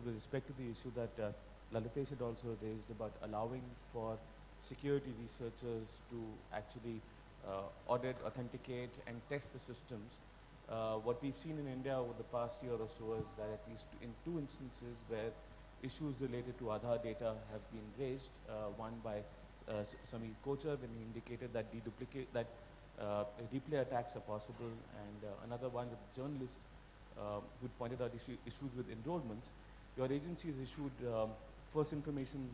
with respect to the issue that Lalitesh had also raised about allowing for security researchers to actually audit, authenticate, and test the systems. What we've seen in India over the past year or so is that at least in 2 instances where issues related to Aadhaar data have been raised, one by Sameer Kochar when he indicated that replay attacks are possible, and another one with journalists who pointed out issues with enrollment. Your agency has issued first information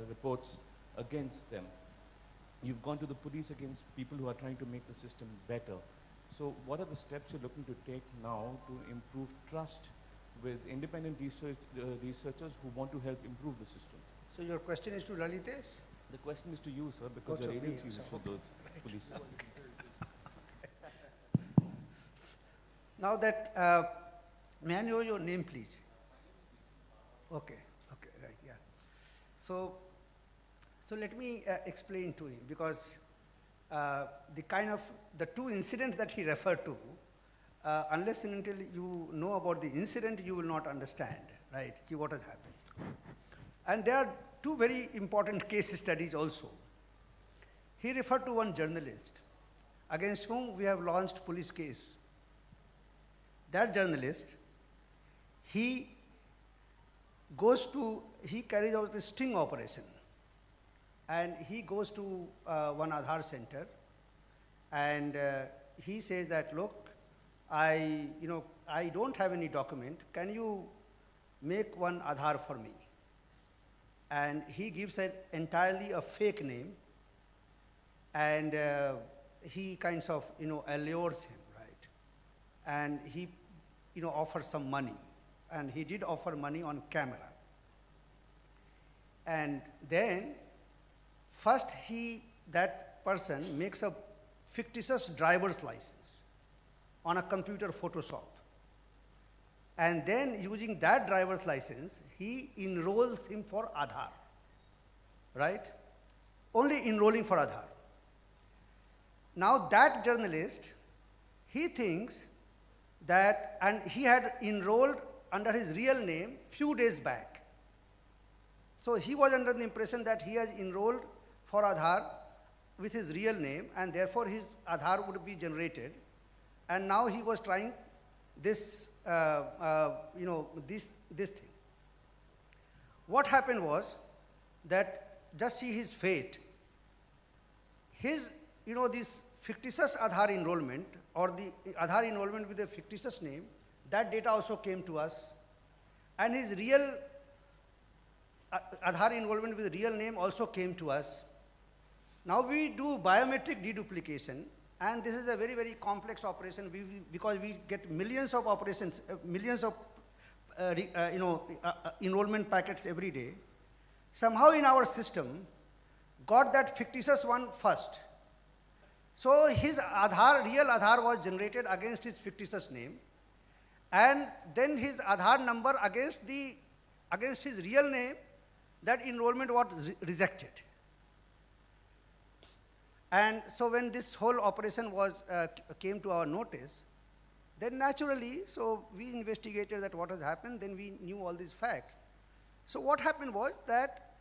reports against them. You've gone to the police against people who are trying to make the system better. So what are the steps you're looking to take now to improve trust with independent researchers who want to help improve the system? So your question is to Lalitesh? The question is to you, sir, because your agency is for those police. Now that, may I know your name, please? Okay, right, yeah. So let me explain to him, because the 2 incidents that he referred to, unless and until you know about the incident, you will not understand, right, what has happened. And there are 2 very important case studies also. He referred to one journalist against whom we have launched police case. That journalist, he carries out a sting operation, and he goes to one Aadhaar center, and he says that, look, I don't have any document. Can you make one Aadhaar for me? And he gives entirely a fake name, and he kinds of, allures him, right? And he, offers some money, and he did offer money on camera. And then, first that person makes a fictitious driver's license on a computer Photoshop. And then using that driver's license, he enrolls him for Aadhaar, right? Only enrolling for Aadhaar. Now that journalist, he thinks that, and he had enrolled under his real name few days back. So he was under the impression that he has enrolled for Aadhaar with his real name, and therefore his Aadhaar would be generated. And now he was trying this, this thing. What happened was that, just see his fate. His, this fictitious Aadhaar enrollment, or the Aadhaar enrollment with a fictitious name, that data also came to us. And his real Aadhaar enrollment with real name also came to us. Now we do biometric deduplication, and this is a very, very complex operation because we get millions of operations, millions of enrollment packets every day. Somehow in our system, got that fictitious one first. So his Aadhaar, real Aadhaar was generated against his fictitious name, and then his Aadhaar number against his real name, that enrollment was rejected. And so when this whole operation came to our notice, then naturally, so we investigated that what has happened, then we knew all these facts. So what happened was that,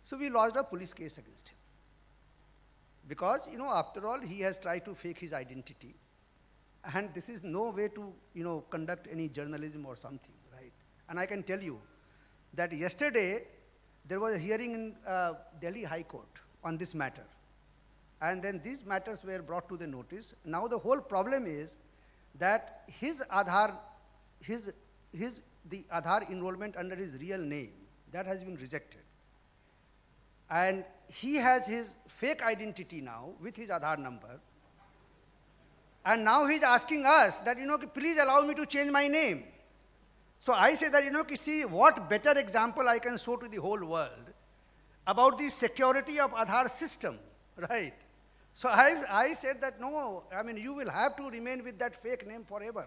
so we lodged a police case against him. Because, after all, he has tried to fake his identity. And this is no way to, conduct any journalism or something, right? And I can tell you that yesterday, there was a hearing in Delhi High Court on this matter. And then these matters were brought to the notice. Now the whole problem is that his Aadhaar, the Aadhaar enrollment under his real name, that has been rejected. And he has his fake identity now with his Aadhaar number. And now he's asking us that, please allow me to change my name. So I say that, see what better example I can show to the whole world about the security of Aadhaar system, right? So I said that, no, you will have to remain with that fake name forever.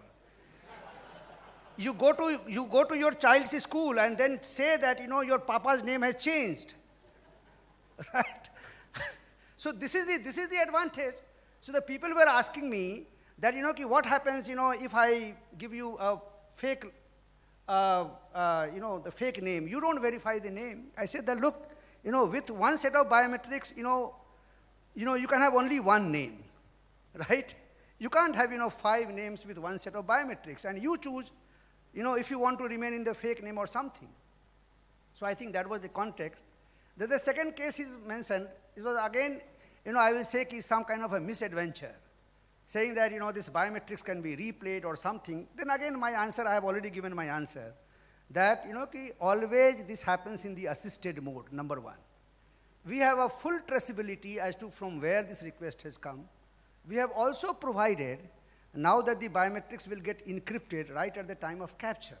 You go to your child's school and then say that, your papa's name has changed, right? So this is the advantage. So the people were asking me that, what happens, if I give you a fake the fake name. You don't verify the name. I said that, look, with one set of biometrics, you can have only one name, right? You can't have, 5 names with one set of biometrics. And you choose, if you want to remain in the fake name or something. So I think that was the context. Then the second case is mentioned. It was again, I will say is some kind of a misadventure, saying that, this biometrics can be replayed or something. Then again, my answer, I have already given my answer, that, always this happens in the assisted mode, number one. We have a full traceability as to from where this request has come. We have also provided, now that the biometrics will get encrypted right at the time of capture.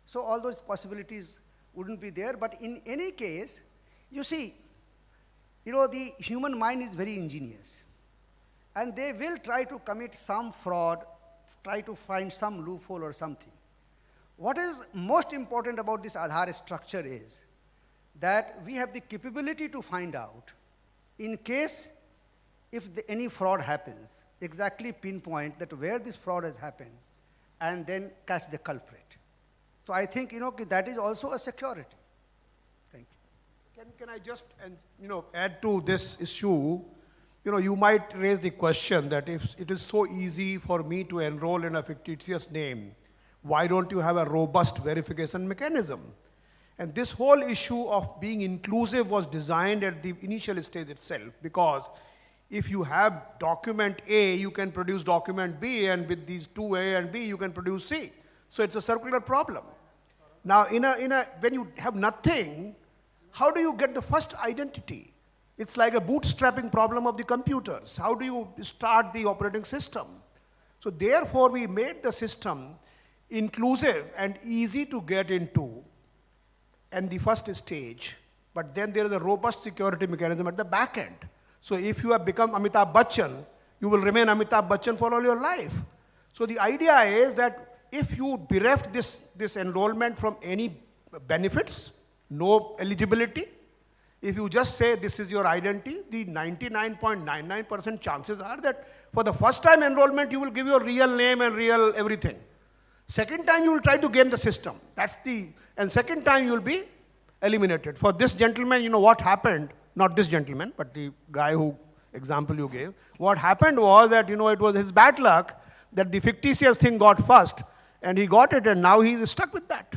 So all those possibilities wouldn't be there, but in any case, you see, the human mind is very ingenious. And they will try to commit some fraud, try to find some loophole or something. What is most important about this Aadhaar structure is that we have the capability to find out, in case if any fraud happens, exactly pinpoint that where this fraud has happened, and then catch the culprit. So I think, that is also a security. Thank you. Can I just, add to this issue? You might raise the question that if it is so easy for me to enroll in a fictitious name, why don't you have a robust verification mechanism? And this whole issue of being inclusive was designed at the initial stage itself, because if you have document A, you can produce document B, and with these two A and B, you can produce C. So it's a circular problem. Now, when you have nothing, how do you get the first identity? It's like a bootstrapping problem of the computers. How do you start the operating system? So therefore, we made the system inclusive and easy to get into and the first stage, but then there is a robust security mechanism at the back end. So if you have become Amitabh Bachchan, you will remain Amitabh Bachchan for all your life. So the idea is that if you bereft this enrollment from any benefits, no eligibility, if you just say this is your identity, the 99.99% chances are that for the first time enrollment, you will give your real name and real everything. Second time, you will try to game the system. And second time, you will be eliminated. For this gentleman, what happened, not this gentleman, but the guy example you gave, what happened was that, it was his bad luck that the fictitious thing got first, and he got it, and now he is stuck with that.